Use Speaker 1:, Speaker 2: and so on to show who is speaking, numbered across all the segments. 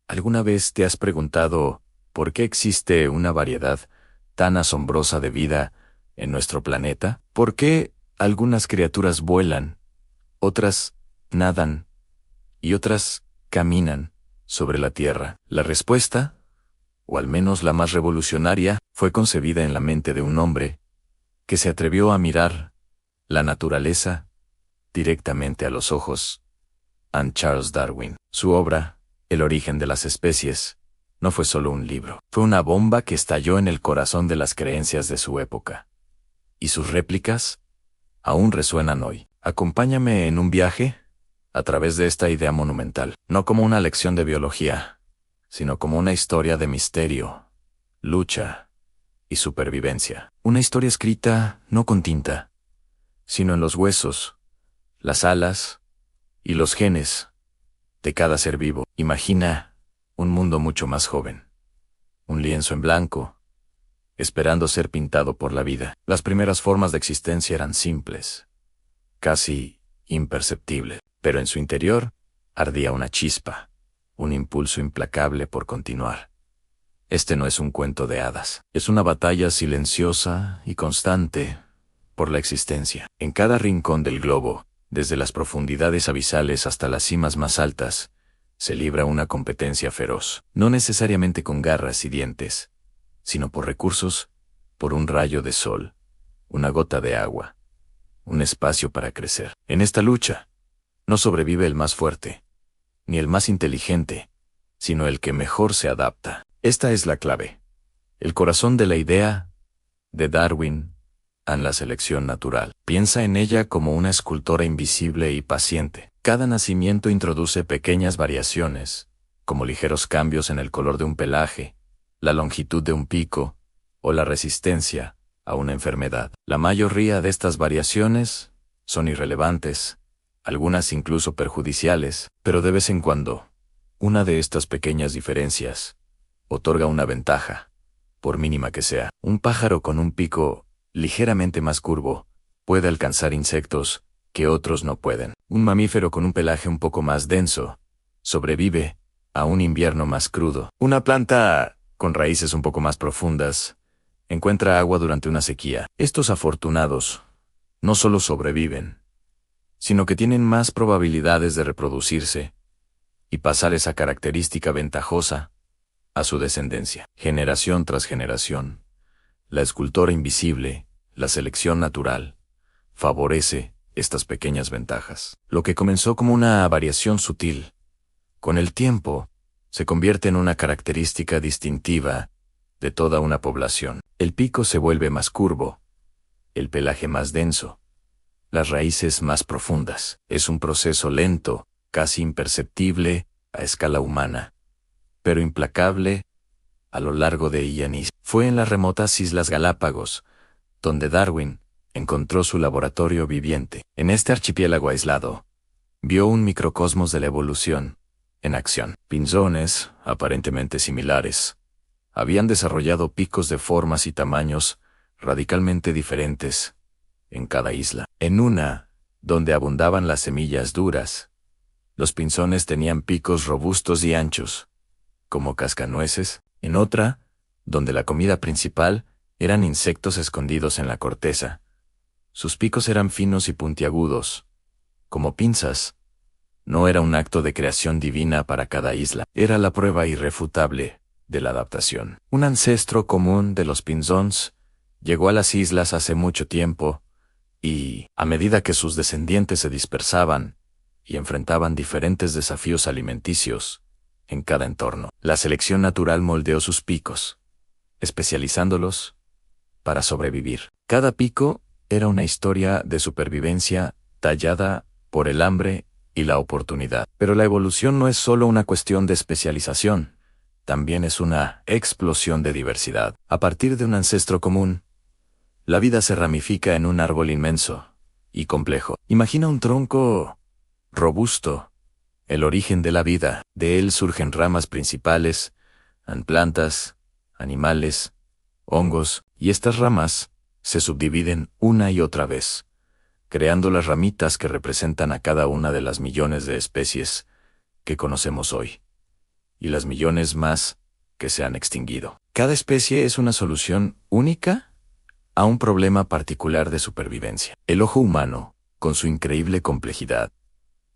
Speaker 1: ¿Alguna vez te has preguntado por qué existe una variedad tan asombrosa de vida en nuestro planeta? ¿Por qué algunas criaturas vuelan, otras nadan y otras caminan sobre la Tierra? La respuesta, o al menos la más revolucionaria, fue concebida en la mente de un hombre que se atrevió a mirar la naturaleza directamente a los ojos, Charles Darwin. Su obra, El origen de las especies, no fue solo un libro, fue una bomba que estalló en el corazón de las creencias de su época. Y sus réplicas aún resuenan hoy. Acompáñame en un viaje a través de esta idea monumental, no como una lección de biología, sino como una historia de misterio, lucha y supervivencia. Una historia escrita no con tinta, sino en los huesos, las alas y los genes de cada ser vivo. Imagina un mundo mucho más joven, un lienzo en blanco, esperando ser pintado por la vida. Las primeras formas de existencia eran simples, casi imperceptibles, pero en su interior ardía una chispa, un impulso implacable por continuar. Este no es un cuento de hadas, es una batalla silenciosa y constante por la existencia. En cada rincón del globo, desde las profundidades abisales hasta las cimas más altas, se libra una competencia feroz, no necesariamente con garras y dientes, sino por recursos, por un rayo de sol, una gota de agua, un espacio para crecer. En esta lucha, no sobrevive el más fuerte, ni el más inteligente, sino el que mejor se adapta. Esta es la clave, el corazón de la idea de Darwin en la selección natural. Piensa en ella como una escultora invisible y paciente. Cada nacimiento introduce pequeñas variaciones, como ligeros cambios en el color de un pelaje, la longitud de un pico o la resistencia a una enfermedad. La mayoría de estas variaciones son irrelevantes, algunas incluso perjudiciales, pero de vez en cuando, una de estas pequeñas diferencias otorga una ventaja, por mínima que sea. Un pájaro con un pico ligeramente más curvo puede alcanzar insectos que otros no pueden. Un mamífero con un pelaje un poco más denso sobrevive a un invierno más crudo. Una planta con raíces un poco más profundas encuentra agua durante una sequía. Estos afortunados no solo sobreviven, sino que tienen más probabilidades de reproducirse y pasar esa característica ventajosa a su descendencia. Generación tras generación, la escultora invisible, la selección natural, favorece estas pequeñas ventajas. Lo que comenzó como una variación sutil, con el tiempo, se convierte en una característica distintiva de toda una población. El pico se vuelve más curvo, el pelaje más denso, las raíces más profundas. Es un proceso lento, casi imperceptible a escala humana, pero implacable a lo largo de Ianis. Fue en las remotas Islas Galápagos, donde Darwin encontró su laboratorio viviente. En este archipiélago aislado, vio un microcosmos de la evolución en acción. Pinzones, aparentemente similares, habían desarrollado picos de formas y tamaños radicalmente diferentes en cada isla. En una, donde abundaban las semillas duras, los pinzones tenían picos robustos y anchos, como cascanueces. En otra, donde la comida principal eran insectos escondidos en la corteza, sus picos eran finos y puntiagudos, como pinzas. No era un acto de creación divina para cada isla, era la prueba irrefutable de la adaptación. Un ancestro común de los pinzons llegó a las islas hace mucho tiempo y, a medida que sus descendientes se dispersaban y enfrentaban diferentes desafíos alimenticios en cada entorno, la selección natural moldeó sus picos, especializándolos para sobrevivir. Cada pico era una historia de supervivencia tallada por el hambre y la oportunidad. Pero la evolución no es solo una cuestión de especialización, también es una explosión de diversidad. A partir de un ancestro común, la vida se ramifica en un árbol inmenso y complejo. Imagina un tronco robusto, el origen de la vida. De él surgen ramas principales, plantas, animales, hongos, y estas ramas se subdividen una y otra vez, creando las ramitas que representan a cada una de las millones de especies que conocemos hoy. y las millones más que se han extinguido. Cada especie es una solución única a un problema particular de supervivencia. El ojo humano, con su increíble complejidad,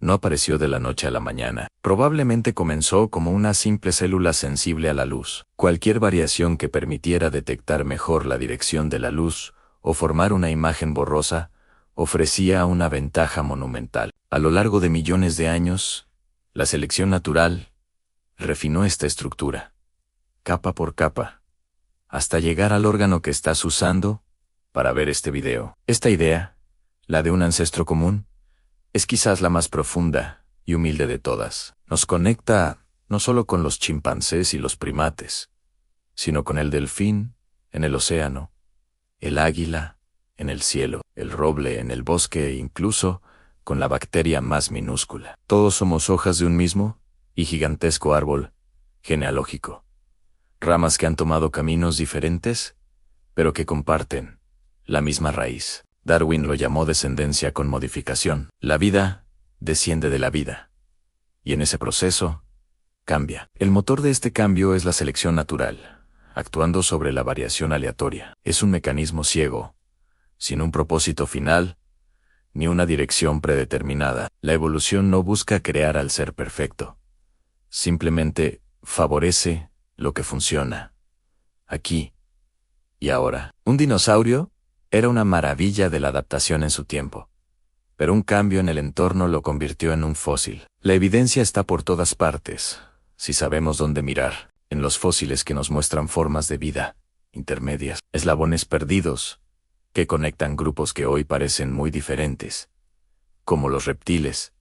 Speaker 1: no apareció de la noche a la mañana. Probablemente comenzó como una simple célula sensible a la luz. Cualquier variación que permitiera detectar mejor la dirección de la luz o formar una imagen borrosa ofrecía una ventaja monumental. A lo largo de millones de años, la selección natural refinó esta estructura, capa por capa, hasta llegar al órgano que estás usando para ver este video. Esta idea, la de un ancestro común, es quizás la más profunda y humilde de todas. Nos conecta no solo con los chimpancés y los primates, sino con el delfín en el océano, el águila en el cielo, el roble en el bosque e incluso con la bacteria más minúscula. Todos somos hojas de un mismo y gigantesco árbol genealógico. Ramas que han tomado caminos diferentes, pero que comparten la misma raíz. Darwin lo llamó descendencia con modificación. La vida desciende de la vida, y en ese proceso cambia. El motor de este cambio es la selección natural, actuando sobre la variación aleatoria. Es un mecanismo ciego, sin un propósito final, ni una dirección predeterminada. La evolución no busca crear al ser perfecto. Simplemente favorece lo que funciona, aquí y ahora. Un dinosaurio era una maravilla de la adaptación en su tiempo, pero un cambio en el entorno lo convirtió en un fósil. La evidencia está por todas partes, si sabemos dónde mirar, en los fósiles que nos muestran formas de vida intermedias, eslabones perdidos, que conectan grupos que hoy parecen muy diferentes, como los reptiles,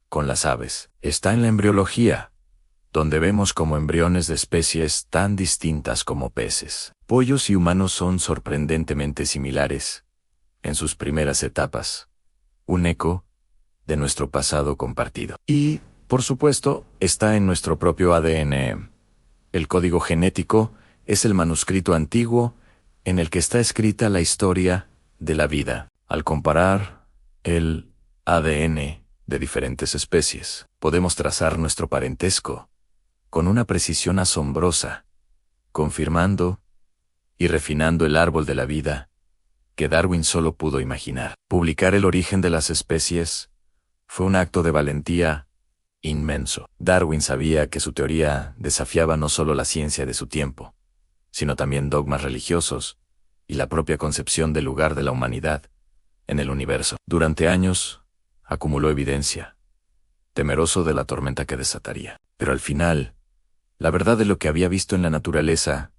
Speaker 1: con las aves. Está en la embriología, donde vemos como embriones de especies tan distintas como peces. Pollos y humanos son sorprendentemente similares en sus primeras etapas, un eco de nuestro pasado compartido. Y, por supuesto, está en nuestro propio ADN. El código genético es el manuscrito antiguo en el que está escrita la historia de la vida. Al comparar el ADN de diferentes especies, podemos trazar nuestro parentesco con una precisión asombrosa, confirmando y refinando el árbol de la vida que Darwin solo pudo imaginar. Publicar el origen de las especies fue un acto de valentía inmenso. Darwin sabía que su teoría desafiaba no solo la ciencia de su tiempo, sino también dogmas religiosos y la propia concepción del lugar de la humanidad en el universo. Durante años, acumuló evidencia, temeroso de la tormenta que desataría. Pero al final, la verdad de lo que había visto en la naturaleza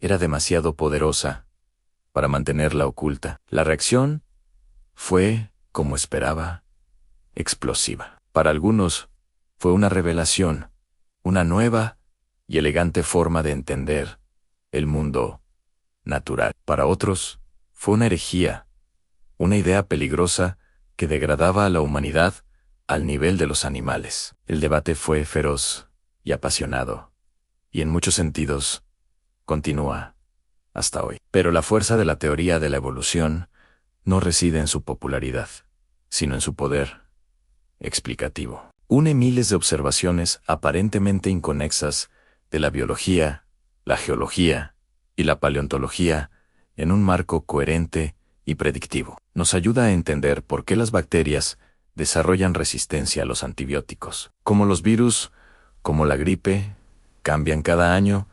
Speaker 1: era demasiado poderosa para mantenerla oculta. La reacción fue, como esperaba, explosiva. Para algunos, fue una revelación, una nueva y elegante forma de entender el mundo natural. Para otros, fue una herejía, una idea peligrosa que degradaba a la humanidad al nivel de los animales. El debate fue feroz y apasionado, y en muchos sentidos, continúa hasta hoy. Pero la fuerza de la teoría de la evolución no reside en su popularidad, sino en su poder explicativo. Une miles de observaciones aparentemente inconexas de la biología, la geología y la paleontología en un marco coherente y predictivo. Nos ayuda a entender por qué las bacterias desarrollan resistencia a los antibióticos, cómo los virus, como la gripe, cambian cada año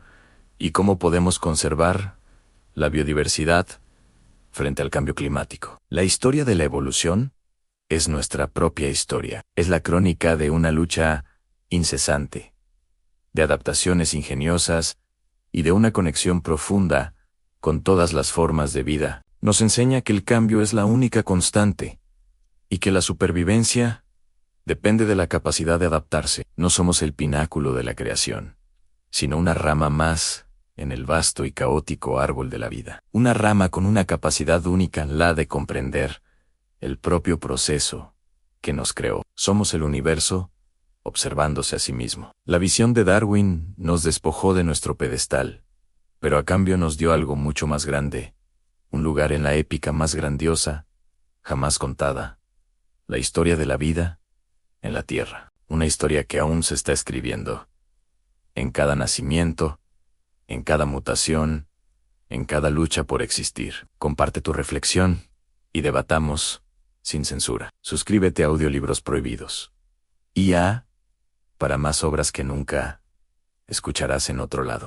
Speaker 1: y cómo podemos conservar la biodiversidad frente al cambio climático. La historia de la evolución es nuestra propia historia. Es la crónica de una lucha incesante, de adaptaciones ingeniosas y de una conexión profunda con todas las formas de vida. Nos enseña que el cambio es la única constante y que la supervivencia depende de la capacidad de adaptarse. No somos el pináculo de la creación, sino una rama más en el vasto y caótico árbol de la vida. Una rama con una capacidad única, la de comprender el propio proceso que nos creó. Somos el universo observándose a sí mismo. La visión de Darwin nos despojó de nuestro pedestal, pero a cambio nos dio algo mucho más grande, un lugar en la épica más grandiosa jamás contada, la historia de la vida en la Tierra, una historia que aún se está escribiendo en cada nacimiento, en cada mutación, en cada lucha por existir. Comparte tu reflexión y debatamos sin censura. Suscríbete a Audiolibros Prohibidos. IA, para más obras que nunca escucharás en otro lado.